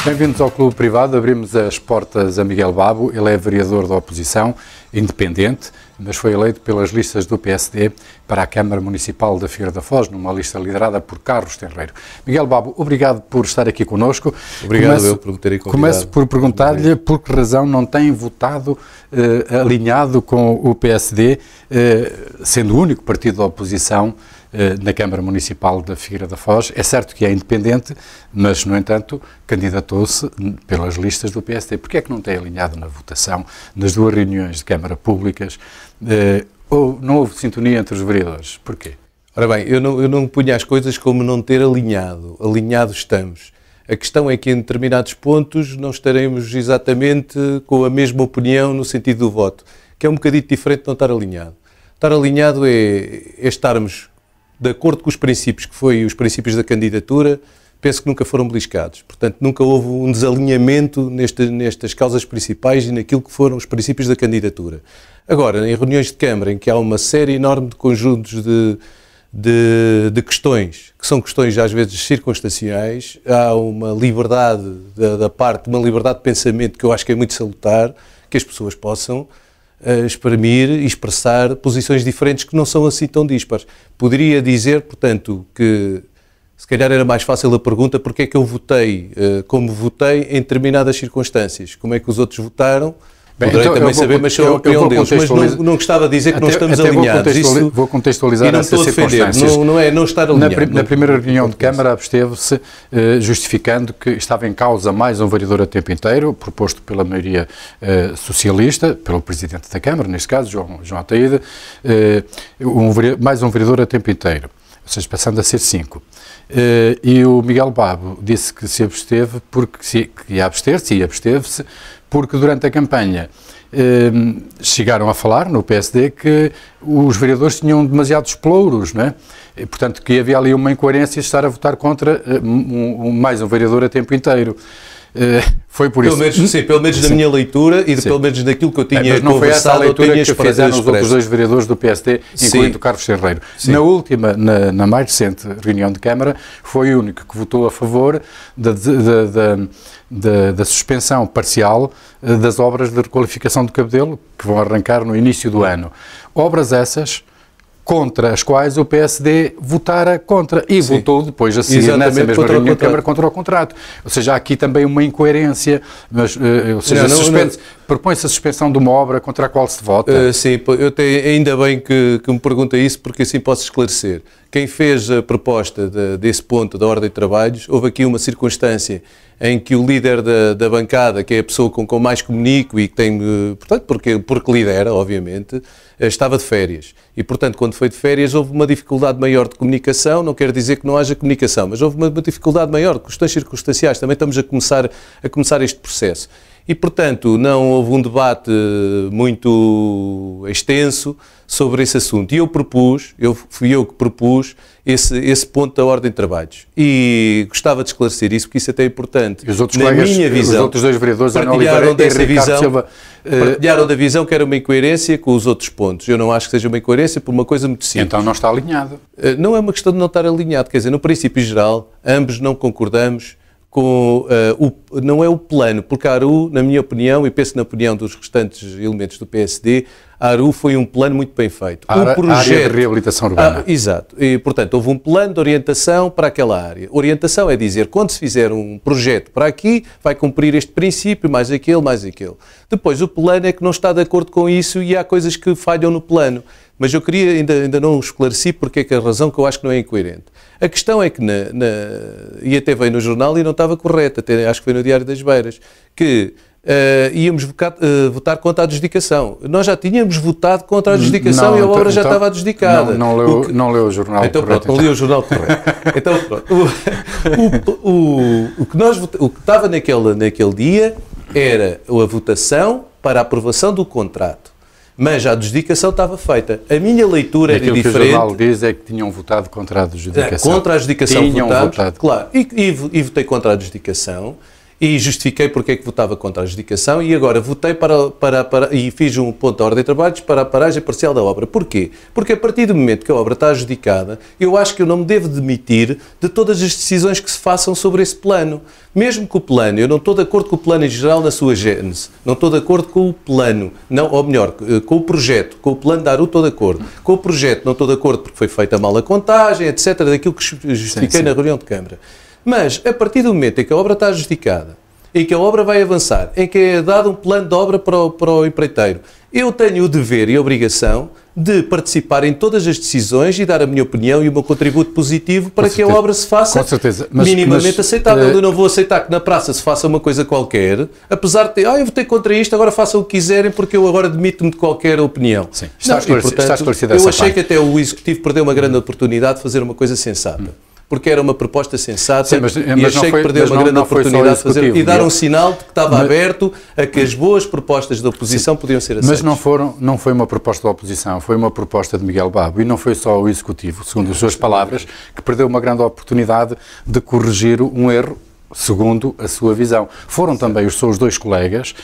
Bem-vindos ao Clube Privado. Abrimos as portas a Miguel Babo. Ele é vereador da oposição, independente, mas foi eleito pelas listas do PSD para a Câmara Municipal da Figueira da Foz, numa lista liderada por Carlos Tenreiro. Miguel Babo, obrigado por estar aqui connosco. Obrigado por me terem convidado. Começo por perguntar-lhe por que razão não tem votado alinhado com o PSD, sendo o único partido da oposição na Câmara Municipal da Figueira da Foz. É certo que é independente, mas, no entanto, candidatou-se pelas listas do PSD. Porquê é que não tem alinhado na votação, nas duas reuniões de Câmara públicas? Ou não houve sintonia entre os vereadores? Porquê? Ora bem, eu não punha as coisas como não ter alinhado. Alinhados estamos. A questão é que em determinados pontos não estaremos exatamente com a mesma opinião no sentido do voto, que é um bocadinho diferente de não estar alinhado. Estar alinhado é estarmos de acordo com os princípios, que foi os princípios da candidatura, penso que nunca foram beliscados. Portanto, nunca houve um desalinhamento nestas causas principais e naquilo que foram os princípios da candidatura. Agora, em reuniões de Câmara, em que há uma série enorme de conjuntos de questões, que são questões às vezes circunstanciais, há uma liberdade da parte, uma liberdade de pensamento que eu acho que é muito salutar, que as pessoas possam exprimir e expressar posições diferentes que não são assim tão dispares. Poderia dizer, portanto, que se calhar era mais fácil a pergunta porque é que eu votei como votei em determinadas circunstâncias, como é que os outros votaram. Bem, poderei então, também saber, mas sou a opinião deles. Mas não gostava de dizer que não estamos alinhados. Vou contextualizar essas circunstâncias. Não estar alinhado. Na primeira reunião de Câmara absteve-se, justificando que estava em causa mais um vereador a tempo inteiro, proposto pela maioria socialista, pelo Presidente da Câmara, neste caso, João Ataíde, mais um vereador a tempo inteiro, ou seja, passando a ser 5. E o Miguel Babo disse que se absteve, que ia abster-se e absteve-se, porque durante a campanha chegaram a falar no PSD que os vereadores tinham demasiados plouros, não é? E, portanto, que havia ali uma incoerência de estar a votar contra mais um vereador a tempo inteiro. Foi por isso. Pelo menos na minha leitura e pelo menos naquilo que eu tinha conversado. Mas não foi essa a leitura que fizeram os outros dois vereadores do PSD, incluindo Carlos Tenreiro. Na última, na mais recente reunião de Câmara, foi o único que votou a favor da suspensão parcial das obras de requalificação do Cabedelo, que vão arrancar no início do ano. Obras essas contra as quais o PSD votara contra e votou depois a seguir nessa mesma reunião de Câmara contra o contrato. Ou seja, há aqui também uma incoerência, mas, ou seja, propõe-se a suspensão de uma obra contra a qual se vota. Sim, ainda bem que me pergunta isso, porque assim posso esclarecer. Quem fez a proposta desse ponto da ordem de trabalhos, houve aqui uma circunstância em que o líder da bancada, que é a pessoa com quem mais comunico e que tem, portanto, porque lidera, obviamente, estava de férias. E, portanto, quando foi de férias, houve uma dificuldade maior de comunicação, não quer dizer que não haja comunicação, mas houve uma dificuldade maior, questões circunstanciais, também estamos a começar este processo. E, portanto, não houve um debate muito extenso sobre esse assunto. E fui eu que propus esse ponto da ordem de trabalhos. E gostava de esclarecer isso, porque isso até é importante. E os outros colegas, os outros dois vereadores, partilharam dessa visão, partilharam da visão que era uma incoerência com os outros pontos. Eu não acho que seja uma incoerência por uma coisa muito simples. Então não está alinhado. Não é uma questão de não estar alinhado, quer dizer, no princípio geral, ambos não concordamos com não é o plano, porque a ARU, na minha opinião, e penso na opinião dos restantes elementos do PSD, a ARU foi um plano muito bem feito. A área de reabilitação urbana. Exato. E, portanto, houve um plano de orientação para aquela área. Orientação é dizer, quando se fizer um projeto para aqui, vai cumprir este princípio, mais aquele, mais aquele. Depois, o plano é que não está de acordo com isso e há coisas que falham no plano. Mas eu queria, ainda não esclareci porque é que a razão que eu acho que não é incoerente. A questão é que, e até veio no jornal e não estava correta, até acho que foi no Diário das Beiras, que íamos votar contra a adjudicação. Nós já tínhamos votado contra a adjudicação e a obra já estava adjudicada. Não leu o jornal então, correto. Pronto, não li o jornal correto. Então, pronto. O que estava naquele dia era a votação para a aprovação do contrato. Mas a adjudicação estava feita. A minha leitura era diferente. Aquilo que o jornal diz é que tinham votado contra a adjudicação. Contra a adjudicação votado. Claro. E votei contra a adjudicação. e justifiquei porque é que votava contra a adjudicação e agora votei e fiz um ponto da ordem de trabalhos para a paragem parcial da obra. Porquê? Porque a partir do momento que a obra está adjudicada, eu acho que eu não me devo demitir de todas as decisões que se façam sobre esse plano. Mesmo que o plano, eu não estou de acordo com o plano em geral na sua gênese, não estou de acordo com o plano, não, ou melhor, com o projeto, com o plano da ARU estou de acordo. Com o projeto não estou de acordo porque foi feita mal a contagem, etc., daquilo que justifiquei na reunião de Câmara. Mas, a partir do momento em que a obra está adjudicada, em que a obra vai avançar, em que é dado um plano de obra para o empreiteiro, eu tenho o dever e a obrigação de participar em todas as decisões e dar a minha opinião e o meu contributo positivo para que a obra se faça minimamente aceitável. Eu não vou aceitar que na praça se faça uma coisa qualquer, apesar de ter, eu votei contra isto, agora façam o que quiserem porque eu agora demito-me de qualquer opinião. Sim, está esclarecido. Eu achei que até o Executivo perdeu uma grande oportunidade de fazer uma coisa sensata. Porque era uma proposta sensata. Sim, mas achei que perdeu uma grande oportunidade de fazer e dar um sinal de que estava aberto a que as boas propostas da oposição podiam ser aceitas. Mas não foi uma proposta da oposição, foi uma proposta de Miguel Babo e não foi só o Executivo, segundo as suas palavras, que perdeu uma grande oportunidade de corrigir um erro segundo a sua visão. Foram também os seus dois colegas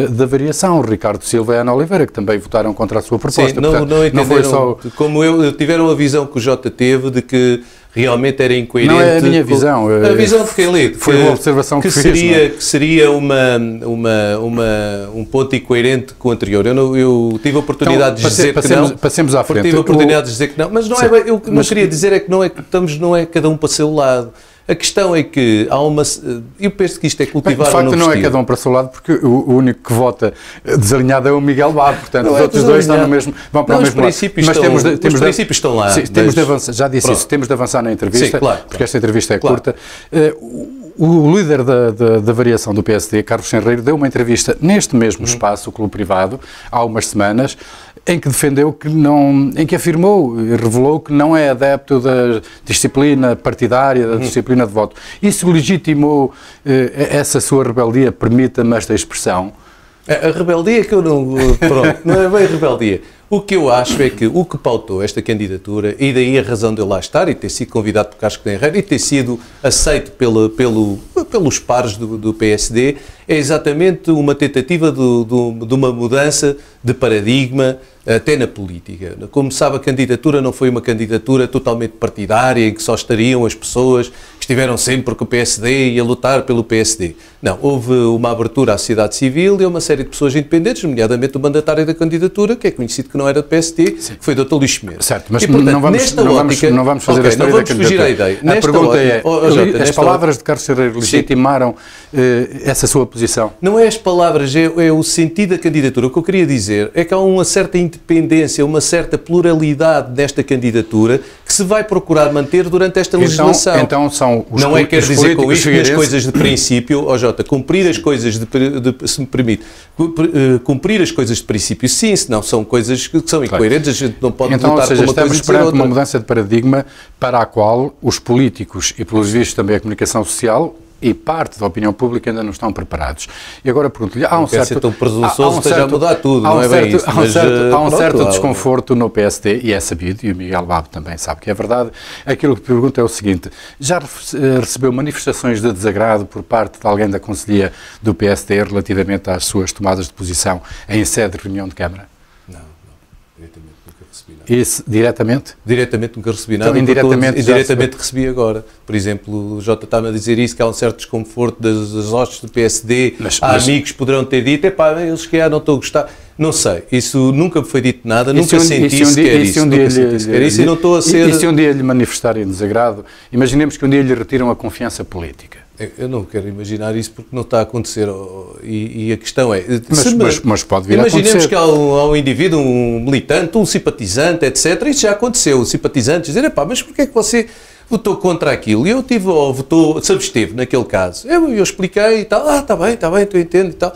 da variação, Ricardo Silva e Ana Oliveira, que também votaram contra a sua proposta. Sim, não entenderam, como eu, tiveram a visão que o Jota teve de que realmente era incoerente. Não é a minha visão. A visão de quem lê. Foi uma observação que fiz. Que seria um ponto incoerente com o anterior. Eu tive a oportunidade de dizer que não. Passemos à frente. Tive a oportunidade de dizer que não. Mas não é, eu não queria dizer é que não é cada um para o seu lado. A questão é que há uma... Eu penso que isto é cultivar de facto, não é cada um para o seu lado, porque o único que vota desalinhado é o Miguel Babo, portanto, os outros dois estão no mesmo, vão para o mesmo lado. Mas os princípios estão lá. Sim, temos de avançar, já disse isso, temos de avançar na entrevista, porque esta entrevista é curta. O líder da variação do PSD, Carlos Senreiro, deu uma entrevista neste mesmo espaço, o Clube Privado, há umas semanas, em que defendeu que não, em que afirmou e revelou que não é adepto da disciplina partidária, da disciplina de voto. Isso legitimou essa sua rebeldia, permita-me esta expressão? A rebeldia que eu não... Pronto, não é bem rebeldia. O que eu acho é que o que pautou esta candidatura, e daí a razão de eu lá estar e ter sido convidado por Casco de Henreiro e ter sido aceito pelos pares do PSD, é exatamente uma tentativa de uma mudança de paradigma até na política. Como sabe, a candidatura não foi uma candidatura totalmente partidária, em que só estariam as pessoas que estiveram sempre com o PSD e a lutar pelo PSD. Não, houve uma abertura à sociedade civil e a uma série de pessoas independentes, nomeadamente o mandatário da candidatura, que é conhecido que não era do PSD, que foi Dr. Luís Chimero. Certo, mas e, portanto, não vamos fazer a história da candidatura. A ideia. A pergunta é, as palavras de Carlos Senreiro legitimaram essa sua posição? Não é as palavras, é o sentido da candidatura. O que eu queria dizer é que há uma certa independência, uma certa pluralidade nesta candidatura que se vai procurar manter durante esta legislação. Então são os não é quer dizer com isto que as coisas de princípio, Jota, cumprir as coisas se me permite, cumprir as coisas de princípio, sim, senão são coisas que são incoerentes, a gente não pode então, votar por uma coisa estamos perante uma mudança de paradigma para a qual os políticos e, pelos vistos, também a comunicação social e parte da opinião pública ainda não estão preparados. E agora pergunto-lhe, há um certo... tão presunçoso esteja a mudar tudo, não é bem isso. Há um certo desconforto no PSD, e é sabido, e o Miguel Babo também sabe que é verdade. Aquilo que pergunto é o seguinte, já recebeu manifestações de desagrado por parte de alguém da Conselhia do PSD relativamente às suas tomadas de posição em sede de reunião de Câmara? Não, diretamente nunca recebi nada. Isso, diretamente? Diretamente nunca recebi nada. Então, indiretamente recebi agora. Por exemplo, o Jota está-me a dizer isso, que há um certo desconforto das hostes do PSD, amigos poderão ter dito, eles que não estou a gostar. Não sei, isso nunca me foi dito nada, nunca senti sequer isso. E não estou a ser... E se um dia lhe manifestarem desagrado, imaginemos que um dia lhe retiram a confiança política. Eu não quero imaginar isso porque não está a acontecer e a questão é... Mas pode vir a acontecer. Imaginemos que há um indivíduo, um militante, um simpatizante, etc. Isso já aconteceu, simpatizantes dizer, mas porquê é que você votou contra aquilo? E eu se absteve naquele caso. Eu expliquei e tal, está bem, eu entendo e tal.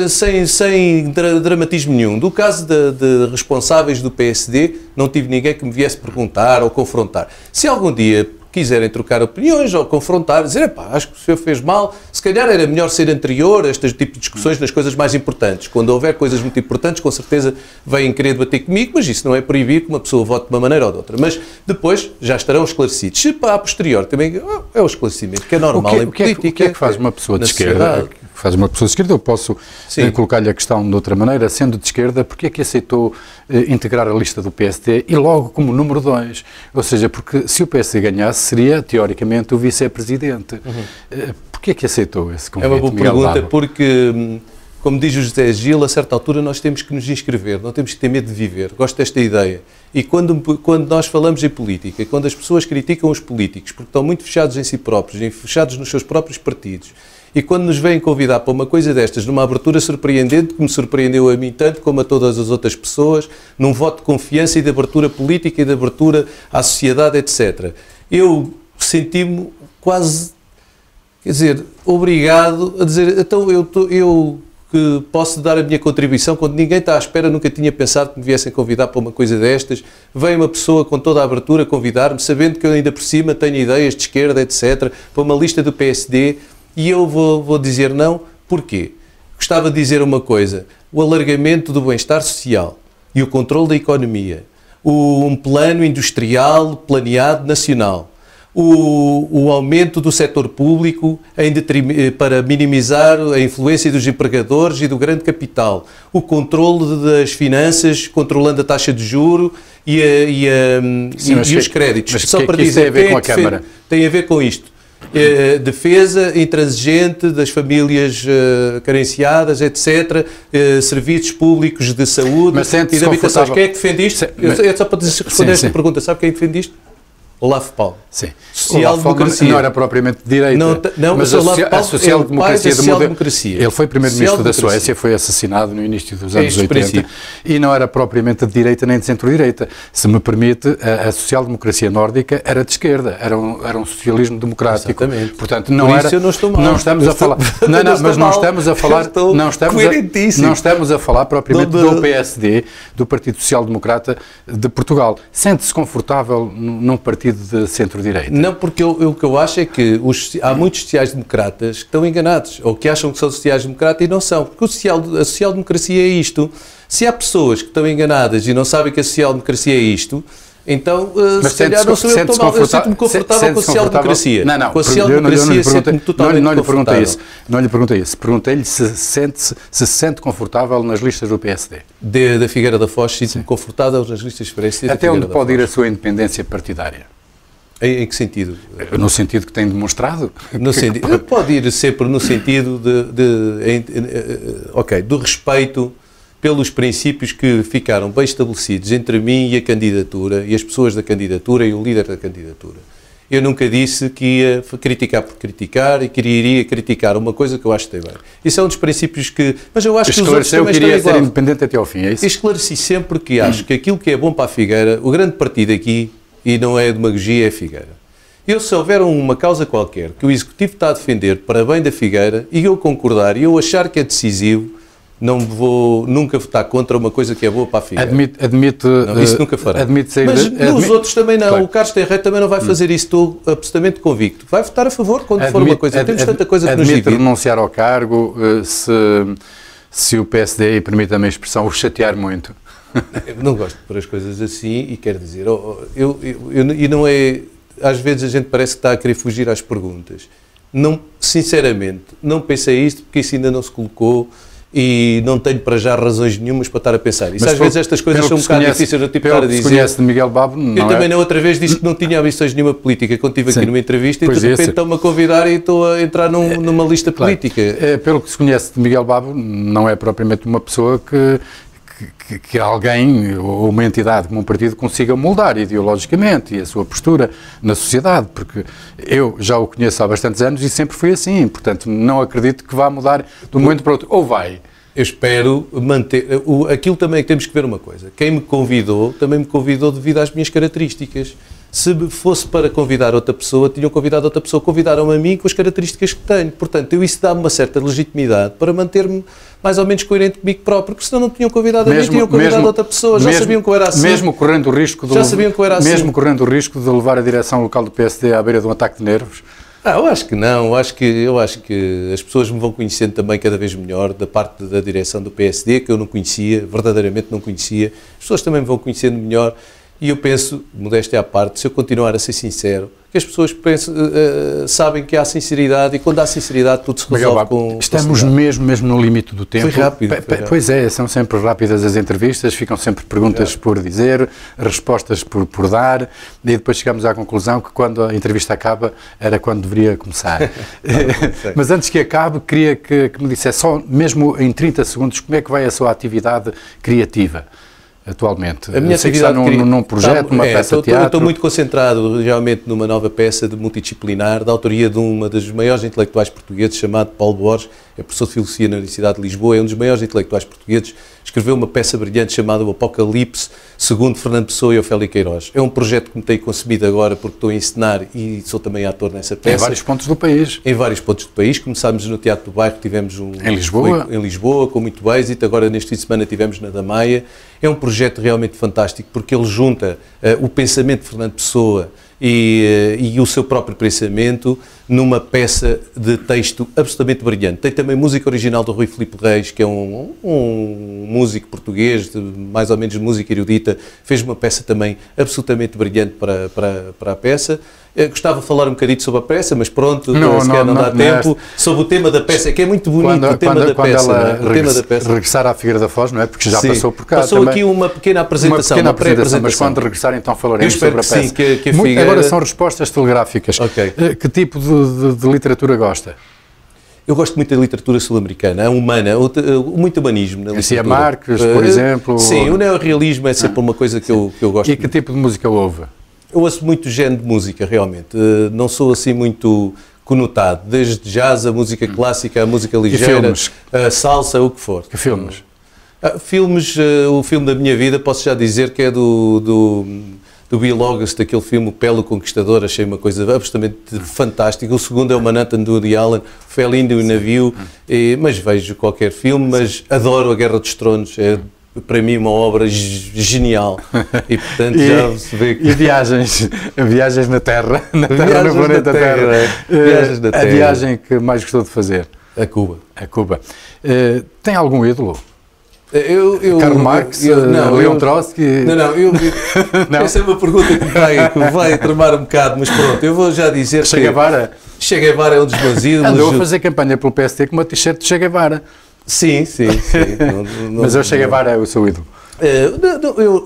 Sem dramatismo nenhum. Do caso de responsáveis do PSD, não tive ninguém que me viesse perguntar ou confrontar. Se algum dia quiserem trocar opiniões ou confrontar, dizer, epá, acho que o senhor fez mal, se calhar era melhor ser anterior a este tipo de discussões nas coisas mais importantes. Quando houver coisas muito importantes, com certeza vêm querer debater comigo, mas isso não é proibir que uma pessoa vote de uma maneira ou de outra. Mas depois já estarão esclarecidos. Se para a posterior também é o esclarecimento, que é normal em política. O que é que faz uma pessoa de esquerda? Faz uma pessoa de esquerda, eu posso colocar-lhe a questão de outra maneira, sendo de esquerda, porque é que aceitou integrar a lista do PSD e logo como número 2? Ou seja, porque se o PSD ganhasse, seria, teoricamente, o vice-presidente. Porquê é que aceitou esse convite? É uma boa pergunta, porque, como diz o José Gil, a certa altura nós temos que nos inscrever, não temos que ter medo de viver. Gosto desta ideia. E quando nós falamos em política, quando as pessoas criticam os políticos, porque estão muito fechados em si próprios, fechados nos seus próprios partidos, e quando nos vêm convidar para uma coisa destas, numa abertura surpreendente, que me surpreendeu a mim tanto como a todas as outras pessoas, num voto de confiança e de abertura política e de abertura à sociedade, etc. Eu senti-me quase, quer dizer, obrigado a dizer, então eu que posso dar a minha contribuição, quando ninguém está à espera, nunca tinha pensado que me viessem convidar para uma coisa destas, vem uma pessoa com toda a abertura convidar-me, sabendo que eu ainda por cima tenho ideias de esquerda, etc., para uma lista do PSD, e eu vou dizer não. Porquê? Gostava de dizer uma coisa: o alargamento do bem-estar social e o controle da economia, um plano industrial planeado nacional, o aumento do setor público para minimizar a influência dos empregadores e do grande capital, o controle das finanças, controlando a taxa de juro e os créditos. Só para dizer, tem a ver com a Câmara? Tem a ver com isto. Defesa intransigente das famílias carenciadas, etc., serviços públicos de saúde e de habitações. Quem é que defende isto? É só para responder esta pergunta. Sabe quem é que defende isto? Olavo Paulo. Sim. Social-democracia. Não era propriamente de direita. Não, mas a social-democracia do modelo. Ele foi primeiro-ministro da Suécia, foi assassinado no início dos anos 80 e não era propriamente de direita nem de centro-direita. Se me permite, a social-democracia nórdica era de esquerda, era um socialismo democrático. Exatamente. Portanto, não era. Isso eu não estou mal. Não estamos a falar. Não estamos a falar propriamente do PSD, do Partido Social Democrata de Portugal. Sente-se confortável num partido de centro-direita? Não, porque o que eu acho é que há muitos sociais-democratas que estão enganados, ou que acham que são sociais-democratas e não são, porque a social-democracia é isto. Se há pessoas que estão enganadas e não sabem que a social-democracia é isto, então, se calhar não sou eu que estou mal. Eu sinto-me confortável com a social-democracia. Não, com a social-democracia sinto-me totalmente confortável. Não lhe perguntei isso. Perguntei-lhe se se sente confortável nas listas do PSD. Da Figueira da Foz, sinto-me confortável nas listas do PSD. Até onde pode ir a sua independência partidária? Em que sentido? No sentido que tem demonstrado? Pode ir sempre no sentido do respeito pelos princípios que ficaram bem estabelecidos entre mim e a candidatura, e as pessoas da candidatura e o líder da candidatura. Eu nunca disse que ia criticar por criticar e que iria criticar uma coisa que eu acho que tem bem. Isso é um dos princípios que... Mas eu acho que os outros também estão igual. Ser independente até ao fim, é isso? Esclareci sempre que acho que aquilo que é bom para a Figueira, o grande partido aqui, e não é demagogia, é a Figueira. Se houver uma causa qualquer que o Executivo está a defender para bem da Figueira, e eu concordar e eu achar que é decisivo, não vou nunca votar contra uma coisa que é boa para a Figueira. Isso nunca fará. Mas os outros também não. Claro. O Carlos Tenreiro também não vai fazer isso. Estou absolutamente convicto. Vai votar a favor quando for uma coisa. Temos tanta coisa que nos divide. Admite renunciar ao cargo se o PSD, e permita-me a expressão, o chatear muito. Eu não gosto de pôr as coisas assim e quero dizer, e não é, às vezes a gente parece que está a querer fugir às perguntas. Não, sinceramente, não pensei isto porque isso ainda não se colocou e não tenho para já razões nenhumas para estar a pensar isso. Às vezes estas coisas são um bocado difíceis de estar a dizer. Conhece de Miguel Babo, eu também na outra vez disse que não tinha ambições nenhuma política quando estive aqui numa entrevista e de repente estão-me a convidar e estou a entrar numa lista política. Pelo que se conhece de Miguel Babo, não é propriamente uma pessoa que alguém ou uma entidade como um partido consiga moldar ideologicamente e a sua postura na sociedade, porque eu já o conheço há bastantes anos e sempre foi assim, portanto não acredito que vá mudar de um momento para o outro, ou vai. Eu espero manter, aquilo também que temos que ver uma coisa, quem me convidou, também me convidou devido às minhas características. Se fosse para convidar outra pessoa, tinham convidado outra pessoa, convidaram-me a mim com as características que tenho. Portanto, isso dá-me uma certa legitimidade para manter-me mais ou menos coerente comigo próprio, porque senão não tinham convidado a mim, tinham convidado outra pessoa, já sabiam que eu era assim. Mesmo correndo o risco de, mesmo correndo o risco de levar a direção local do PSD à beira de um ataque de nervos? Eu acho que não, eu acho que as pessoas me vão conhecendo também cada vez melhor, da parte da direção do PSD, que eu não conhecia, verdadeiramente não conhecia, as pessoas também me vão conhecendo melhor. E eu penso, modéstia à parte, se eu continuar a ser sincero, que as pessoas sabem que há sinceridade, e quando há sinceridade tudo se resolve com... Estamos mesmo no limite do tempo. Foi rápido. Pois é, são sempre rápidas as entrevistas, ficam sempre perguntas por dizer, respostas por dar, e depois chegamos à conclusão que quando a entrevista acaba era quando deveria começar. Mas antes que acabe, queria que me dissesse, só mesmo em 30 segundos, como é que vai a sua atividade criativa? Atualmente. A minha atividade num projeto, numa peça de teatro. Estou muito concentrado realmente numa nova peça de multidisciplinar, da autoria de uma das maiores intelectuais portugueses, chamado Paulo Borges, é professor de Filosofia na Universidade de Lisboa, é um dos maiores intelectuais portugueses, escreveu uma peça brilhante chamada O Apocalipse, segundo Fernando Pessoa e Ofélia Queiroz. É um projeto que me tenho concebido agora porque estou a encenar e sou também ator nessa peça. Em vários pontos do país. Em vários pontos do país. Começámos no Teatro do Bairro, tivemos em Lisboa. Em Lisboa, com muito êxito. Agora, neste fim de semana, tivemos na Damaia. É um projeto realmente fantástico porque ele junta o pensamento de Fernando Pessoa e o seu próprio pensamento numa peça de texto absolutamente brilhante. Tem também música original do Rui Filipe Reis, que é um músico português, mais ou menos de música erudita, fez uma peça também absolutamente brilhante para a peça. Eu gostava de falar um bocadinho sobre a peça, mas pronto, se calhar não dá tempo. Sobre o tema da peça, que é muito bonito, o tema da peça. Regressar à Figueira da Foz, não é? Porque já passou por cá. Passou também aqui uma pequena apresentação, uma pré-apresentação. Mas quando regressar, então falaremos sobre a peça. Sim, que a Figueira... Agora são respostas telegráficas. Okay. Que tipo de literatura gosta? Eu gosto muito da literatura sul-americana, humana, muito humanismo na literatura. Garcia Marques, por exemplo? Sim, o neorrealismo é sempre uma coisa que eu gosto. E que tipo de música ouve? Eu ouço muito género de música, realmente. Não sou assim muito conotado, desde jazz, a música clássica, a música ligeira, a salsa, o que for. Que filmes? Filmes, o filme da minha vida, posso já dizer que é do Bill August, daquele filme O Pelo Conquistador, achei uma coisa absolutamente fantástica. O segundo é o Manhattan do Woody Allen, Fellini e o Navio, mas vejo qualquer filme, mas adoro A Guerra dos Tronos, é para mim uma obra genial e portanto já se vê que... E viagens na Terra, no planeta Terra. Viagens na Terra. A viagem que mais gostou de fazer? A Cuba. A Cuba. Tem algum ídolo? Karl Marx, Leon Trotsky... Essa é uma pergunta que vai tramar um bocado, mas pronto, eu vou já dizer Che Guevara? Che Guevara é um dos meus ídolos. Andou a fazer campanha pelo PSD com uma t-shirt de Che Guevara. Sim. Mas o Che Guevara é o seu ídolo.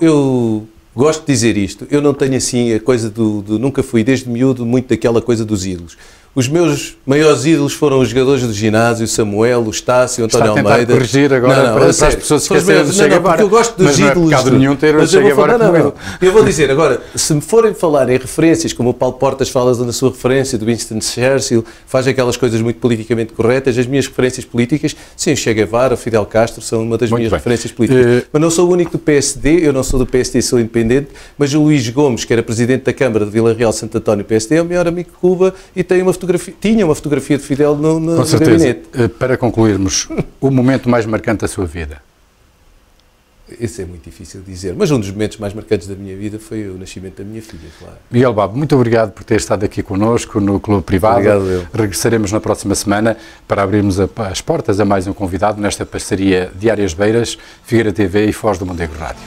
Eu gosto de dizer isto, eu não tenho assim a coisa nunca fui desde miúdo muito daquela coisa dos ídolos. Os meus maiores ídolos foram os jogadores do ginásio, o Samuel, o Estácio, o António Almeida. Está a corrigir agora para as pessoas esquecerem do Che Guevara. Porque eu gosto dos ídolos. Não é pecado nenhum ter o Che Guevara como ídolo. Eu vou dizer, agora, se me forem falar em referências, como o Paulo Portas fala na sua referência, do Winston Churchill, faz aquelas coisas muito politicamente corretas, as minhas referências políticas, sim, o Che Guevara, o Fidel Castro, são uma das minhas referências políticas. Mas não sou o único do PSD, eu não sou do PSD, sou independente, mas o Luís Gomes, que era presidente da Câmara de Vila Real Santo António, PSD, é o melhor amigo de Cuba e tinha uma fotografia de Fidel no gabinete. Para concluirmos, o momento mais marcante da sua vida? Isso é muito difícil de dizer, mas um dos momentos mais marcantes da minha vida foi o nascimento da minha filha, claro. Miguel Babo, muito obrigado por ter estado aqui connosco no Clube Privado. Obrigado, eu. Regressaremos na próxima semana para abrirmos as portas a mais um convidado nesta parceria Diárias Beiras, Figueira TV e Foz do Mondego Rádio.